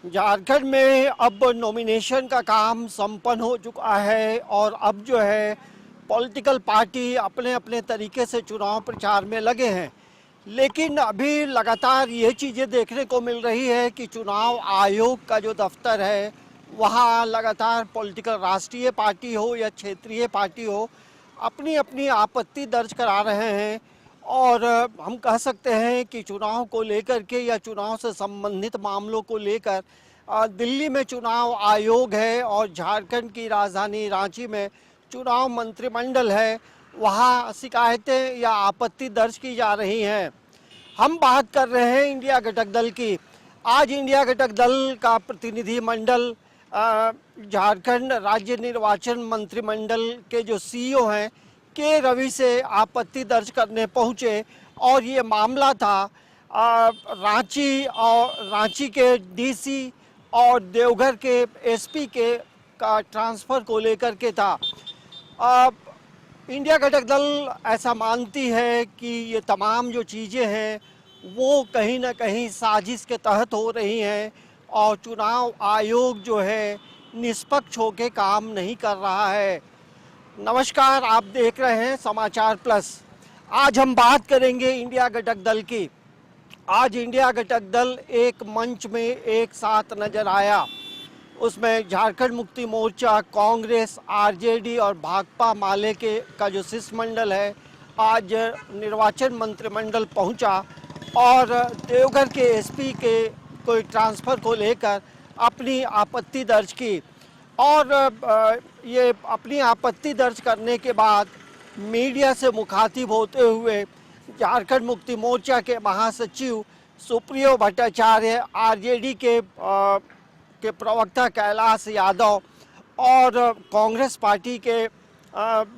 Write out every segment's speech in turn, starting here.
झारखंड में अब नॉमिनेशन का काम संपन्न हो चुका है और अब जो है पॉलिटिकल पार्टी अपने अपने तरीके से चुनाव प्रचार में लगे हैं। लेकिन अभी लगातार ये चीज़ें देखने को मिल रही है कि चुनाव आयोग का जो दफ्तर है वहाँ लगातार पॉलिटिकल राष्ट्रीय पार्टी हो या क्षेत्रीय पार्टी हो अपनी अपनी आपत्ति दर्ज करा रहे हैं। और हम कह सकते हैं कि चुनाव को लेकर के या चुनाव से संबंधित मामलों को लेकर दिल्ली में चुनाव आयोग है और झारखंड की राजधानी रांची में चुनाव मंत्रिमंडल है, वहाँ शिकायतें या आपत्ति दर्ज की जा रही हैं। हम बात कर रहे हैं इंडिया घटक दल की। आज इंडिया घटक दल का प्रतिनिधिमंडल झारखंड राज्य निर्वाचन मंत्रिमंडल के जो सीईओ हैं के रवि से आपत्ति दर्ज करने पहुंचे और ये मामला था रांची के डीसी और देवघर के एसपी के का ट्रांसफ़र को लेकर के था। इंडिया घटक दल ऐसा मानती है कि ये तमाम जो चीज़ें हैं वो कहीं ना कहीं साजिश के तहत हो रही हैं और चुनाव आयोग जो है निष्पक्ष होकर काम नहीं कर रहा है। नमस्कार, आप देख रहे हैं समाचार प्लस। आज हम बात करेंगे इंडिया घटक दल की। आज इंडिया घटक दल एक मंच में एक साथ नजर आया। उसमें झारखंड मुक्ति मोर्चा, कांग्रेस, आरजेडी और भाकपा माले के का जो शिष्टमंडल है आज निर्वाचन मंत्रिमंडल पहुंचा और देवघर के एसपी के कोई ट्रांसफ़र को लेकर अपनी आपत्ति दर्ज की। और ये अपनी आपत्ति दर्ज करने के बाद मीडिया से मुखातिब होते हुए झारखंड मुक्ति मोर्चा के महासचिव सुप्रियो भट्टाचार्य, आरजेडी के प्रवक्ता कैलाश यादव और कांग्रेस पार्टी के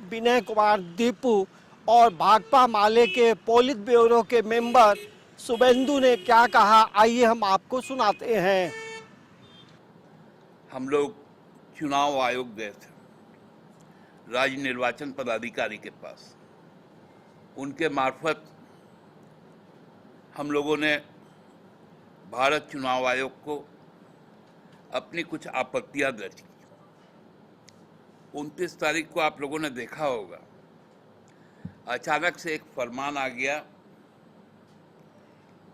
विनय कुमार दीपू और भाकपा माले के पोलित ब्यूरो के मेंबर शुभेंदु ने क्या कहा, आइए हम आपको सुनाते हैं। हम लोग चुनाव आयोग गए थे, राज्य निर्वाचन पदाधिकारी के पास। उनके मार्फत हम लोगों ने भारत चुनाव आयोग को अपनी कुछ आपत्तियां दर्ज की। 29 तारीख को आप लोगों ने देखा होगा, अचानक से एक फरमान आ गया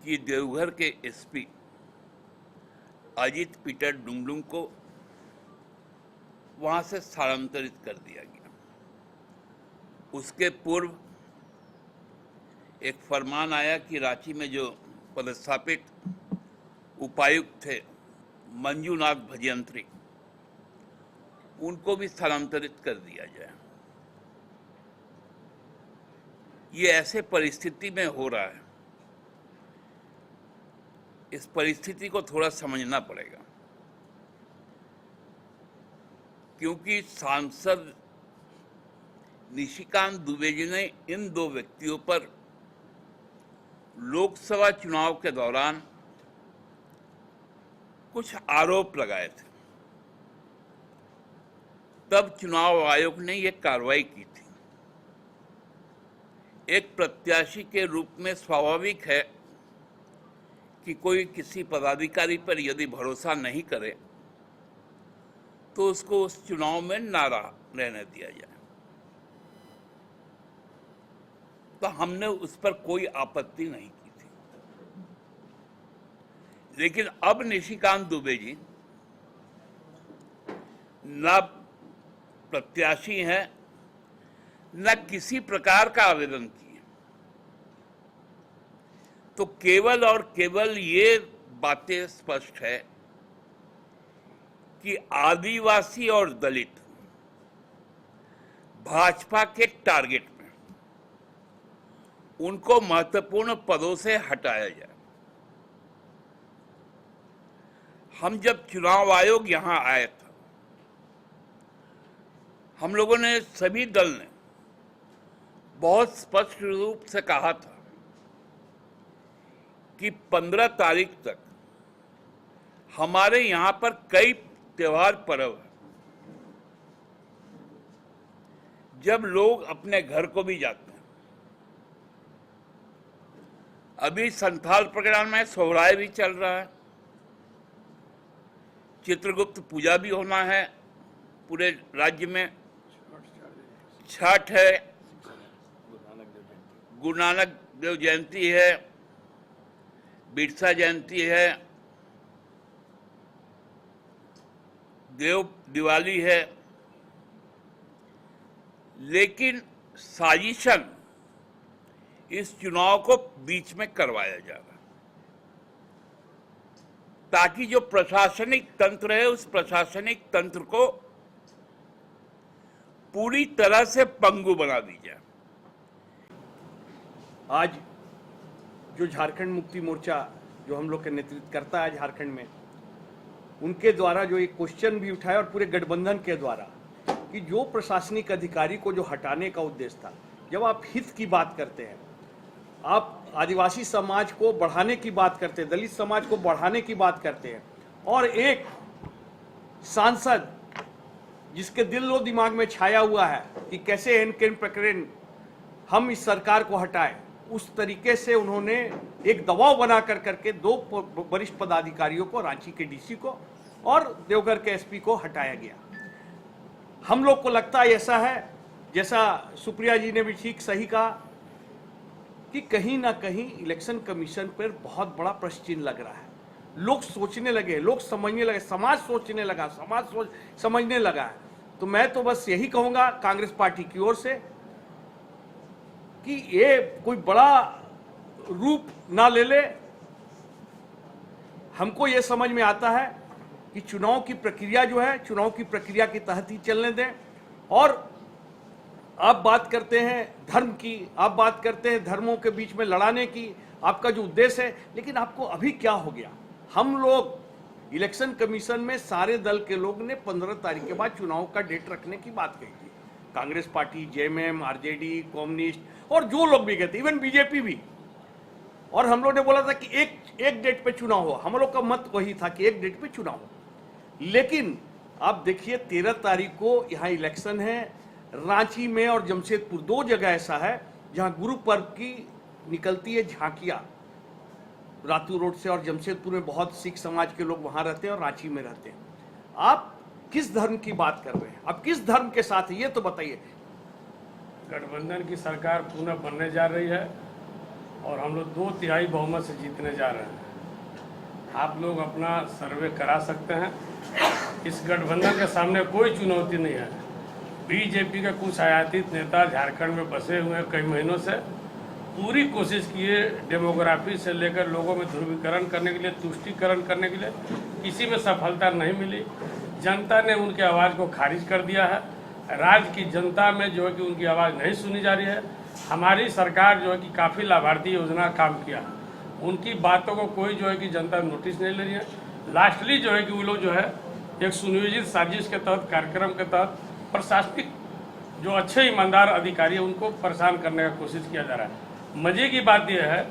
कि देवघर के एसपी अजित पीटर डुंगडुंग को वहां से स्थानांतरित कर दिया गया। उसके पूर्व एक फरमान आया कि रांची में जो पदस्थापित उपायुक्त थे मंजूनाथ भजयंत्री, उनको भी स्थानांतरित कर दिया जाए। ये ऐसे परिस्थिति में हो रहा है, इस परिस्थिति को थोड़ा समझना पड़ेगा, क्योंकि सांसद निशिकांत दुबे जी ने इन दो व्यक्तियों पर लोकसभा चुनाव के दौरान कुछ आरोप लगाए थे। तब चुनाव आयोग ने यह कार्रवाई की थी। एक प्रत्याशी के रूप में स्वाभाविक है कि कोई किसी पदाधिकारी पर यदि भरोसा नहीं करे तो उसको उस चुनाव में ना रहने दिया जाए। तो हमने उस पर कोई आपत्ति नहीं की थी। लेकिन अब निशिकांत दुबे जी न प्रत्याशी हैं, न किसी प्रकार का आवेदन किए, तो केवल और केवल ये बातें स्पष्ट है कि आदिवासी और दलित भाजपा के टारगेट में, उनको महत्वपूर्ण पदों से हटाया जाए। हम जब चुनाव आयोग यहां आए थे, हम लोगों ने, सभी दल ने बहुत स्पष्ट रूप से कहा था कि 15 तारीख तक हमारे यहां पर कई त्योहार पर्व है, जब लोग अपने घर को भी जाते हैं। अभी संथाल परगना में सोहराय भी चल रहा है, चित्रगुप्त पूजा भी होना है पूरे राज्य में, छठ है, गुरु नानक देव जयंती है, बिरसा जयंती है, देव दिवाली है। लेकिन साजिशन इस चुनाव को बीच में करवाया जा रहा है ताकि जो प्रशासनिक तंत्र है उस प्रशासनिक तंत्र को पूरी तरह से पंगु बना दी जाए। आज जो झारखंड मुक्ति मोर्चा जो हम लोग के नेतृत्व करता है झारखंड में, उनके द्वारा जो एक क्वेश्चन भी उठाया और पूरे गठबंधन के द्वारा कि जो प्रशासनिक अधिकारी को जो हटाने का उद्देश्य था, जब आप हित की बात करते हैं, आप आदिवासी समाज को बढ़ाने की बात करते हैं, दलित समाज को बढ़ाने की बात करते हैं, और एक सांसद जिसके दिल और दिमाग में छाया हुआ है कि कैसे एनकेन प्रकरण हम इस सरकार को हटाएं, उस तरीके से उन्होंने एक दबाव बना करके दो वरिष्ठ पदाधिकारियों को, रांची के डीसी को और देवघर के एसपी को हटाया गया। हम लोग को लगता है ऐसा है, जैसा सुप्रिया जी ने भी ठीक सही कहा, कि कहीं ना कहीं इलेक्शन कमीशन पर बहुत बड़ा प्रश्न चिन्ह लग रहा है। लोग सोचने लगे, लोग समझने लगे, समाज सोचने लगा, समझने लगा है। तो मैं तो बस यही कहूंगा कांग्रेस पार्टी की ओर से कि ये कोई बड़ा रूप ना ले ले। हमको ये समझ में आता है कि चुनाव की प्रक्रिया जो है, चुनाव की प्रक्रिया के तहत ही चलने दें। और आप बात करते हैं धर्म की, आप बात करते हैं धर्मों के बीच में लड़ाने की, आपका जो उद्देश्य है, लेकिन आपको अभी क्या हो गया? हम लोग इलेक्शन कमीशन में सारे दल के लोग ने 15 तारीख के बाद चुनाव का डेट रखने की बात कही थी। Congress party, JMM, RJD, communist और जो लोग भी कहते, इवन बीजेपी भी। और हम लोग ने बोला था कि एक डेट पे चुनाव हो। हम लोग का मत वही था कि एक डेट पे चुनाव हो। लेकिन आप देखिए 13 तारीख को यहाँ इलेक्शन है। रांची में और जमशेदपुर, दो जगह ऐसा है जहाँ गुरु पर्व की निकलती है झांकियाँ, रातू रोड से, और जमशेदपुर में बहुत सिख समाज के लोग वहाँ रहते हैं और रांची में रहते हैं। आप किस धर्म की बात कर रहे हैं? आप किस धर्म के साथ है ये तो बताइए। गठबंधन की सरकार पुनः बनने जा रही है और हम लोग 2/3 बहुमत से जीतने जा रहे हैं। आप लोग अपना सर्वे करा सकते हैं। इस गठबंधन के सामने कोई चुनौती नहीं है। बीजेपी के कुछ आयातित नेता झारखंड में बसे हुए हैं कई महीनों से, पूरी कोशिश किए डेमोग्राफी से लेकर लोगों में ध्रुवीकरण करने के लिए, तुष्टीकरण करने के लिए, किसी में सफलता नहीं मिली। जनता ने उनकी आवाज़ को खारिज कर दिया है। राज्य की जनता में जो है कि उनकी आवाज़ नहीं सुनी जा रही है। हमारी सरकार जो है कि काफ़ी लाभार्थी योजना काम किया, उनकी बातों को कोई जो है कि जनता नोटिस नहीं ले रही है। लास्टली जो है कि वो लोग जो है एक सुनियोजित साजिश के तहत, कार्यक्रम के तहत प्रशासनिक जो अच्छे ईमानदार अधिकारी है उनको परेशान करने का कोशिश किया जा रहा है। मजे की बात यह है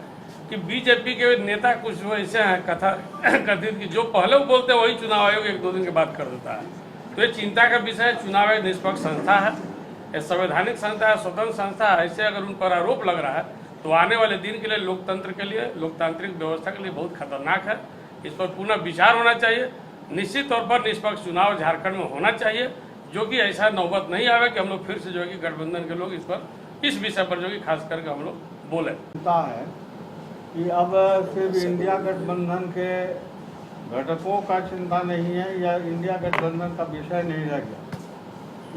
कि बीजेपी के नेता कुछ वो ऐसे हैं कथित कि जो पहले वो बोलते हैं वही चुनाव आयोग 1-2 दिन के बाद कर देता है। तो ये चिंता का विषय है। चुनाव आयोग निष्पक्ष संस्था है, ये संवैधानिक संस्था है, स्वतंत्र संस्था है। ऐसे अगर उन पर आरोप लग रहा है तो आने वाले दिन के लिए, लोकतंत्र के लिए, लोकतांत्रिक व्यवस्था के लिए बहुत खतरनाक है। इस पर पुनः विचार होना चाहिए। निश्चित तौर पर निष्पक्ष चुनाव झारखंड में होना चाहिए, जो कि ऐसा नौबत नहीं आवे कि हम लोग फिर से जो है कि गठबंधन के लोग इस विषय पर जो कि खास करके हम लोग बोले। है कि अब सिर्फ इंडिया गठबंधन के घटकों का चिंता नहीं है या इंडिया गठबंधन का विषय नहीं रह गया।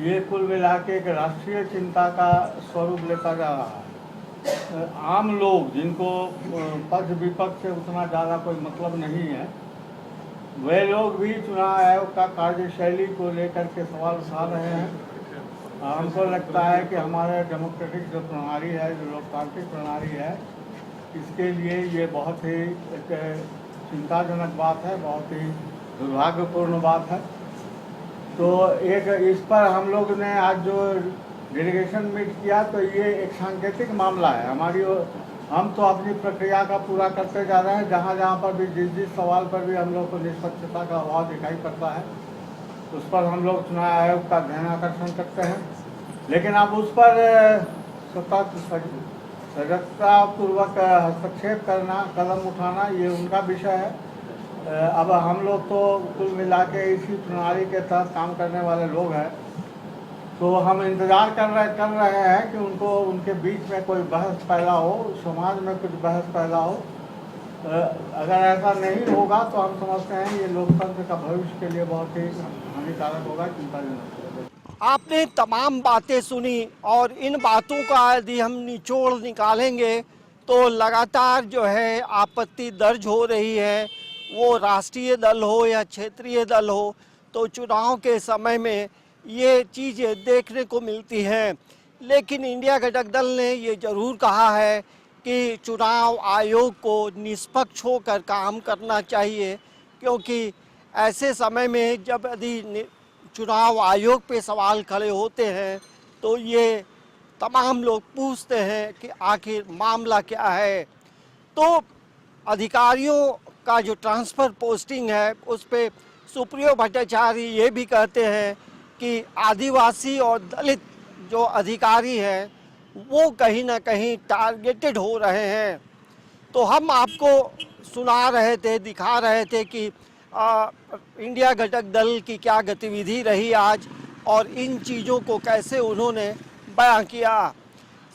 ये कुल मिला के एक राष्ट्रीय चिंता का स्वरूप लेता जा रहा है। आम लोग जिनको पक्ष विपक्ष से उतना ज़्यादा कोई मतलब नहीं है, वे लोग भी चुनाव आयोग का कार्यशैली को लेकर के सवाल उठा रहे हैं। हमको लगता है कि हमारे डेमोक्रेटिक जो प्रणाली है, जो लोकतांत्रिक प्रणाली है, इसके लिए ये बहुत ही एक चिंताजनक बात है, बहुत ही दुर्भाग्यपूर्ण बात है। तो एक इस पर हम लोग ने आज जो डेलीगेशन मीट किया, तो ये एक सांकेतिक मामला है हमारी। हम तो अपनी प्रक्रिया का पूरा करते जा रहे हैं। जहाँ जहाँ पर भी जिस सवाल पर भी हम लोग को निष्पक्षता का अभाव दिखाई पड़ता है, उस पर हम लोग चुनाव आयोग का ध्यान आकर्षण करते हैं। लेकिन अब उस पर सजगतापूर्वक हस्तक्षेप करना, कदम उठाना, ये उनका विषय है। अब हम लोग तो कुल मिला के इसी प्रणाली के तहत काम करने वाले लोग हैं, तो हम इंतज़ार कर रहे हैं कि उनके बीच में कोई बहस पैदा हो, समाज में कुछ बहस पैदा हो। अगर ऐसा नहीं होगा तो हम समझते हैं ये लोकतंत्र का भविष्य के लिए बहुत ही हानिकारक होगा, चिंताजनक। आपने तमाम बातें सुनी और इन बातों का यदि हम निचोड़ निकालेंगे तो लगातार जो है आपत्ति दर्ज हो रही है, वो राष्ट्रीय दल हो या क्षेत्रीय दल हो, तो चुनाव के समय में ये चीज़ें देखने को मिलती हैं। लेकिन इंडिया घटक दल ने ये ज़रूर कहा है कि चुनाव आयोग को निष्पक्ष होकर काम करना चाहिए, क्योंकि ऐसे समय में जब यदि चुनाव आयोग पे सवाल खड़े होते हैं तो ये तमाम लोग पूछते हैं कि आखिर मामला क्या है। तो अधिकारियों का जो ट्रांसफ़र पोस्टिंग है उस पे सुप्रियो भट्टाचार्य ये भी कहते हैं कि आदिवासी और दलित जो अधिकारी हैं वो कहीं ना कहीं टारगेटेड हो रहे हैं। तो हम आपको सुना रहे थे, दिखा रहे थे कि इंडिया घटक दल की क्या गतिविधि रही आज और इन चीज़ों को कैसे उन्होंने बयां किया।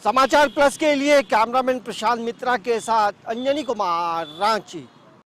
समाचार प्लस के लिए कैमरामैन प्रशांत मित्रा के साथ अंजनी कुमार, रांची।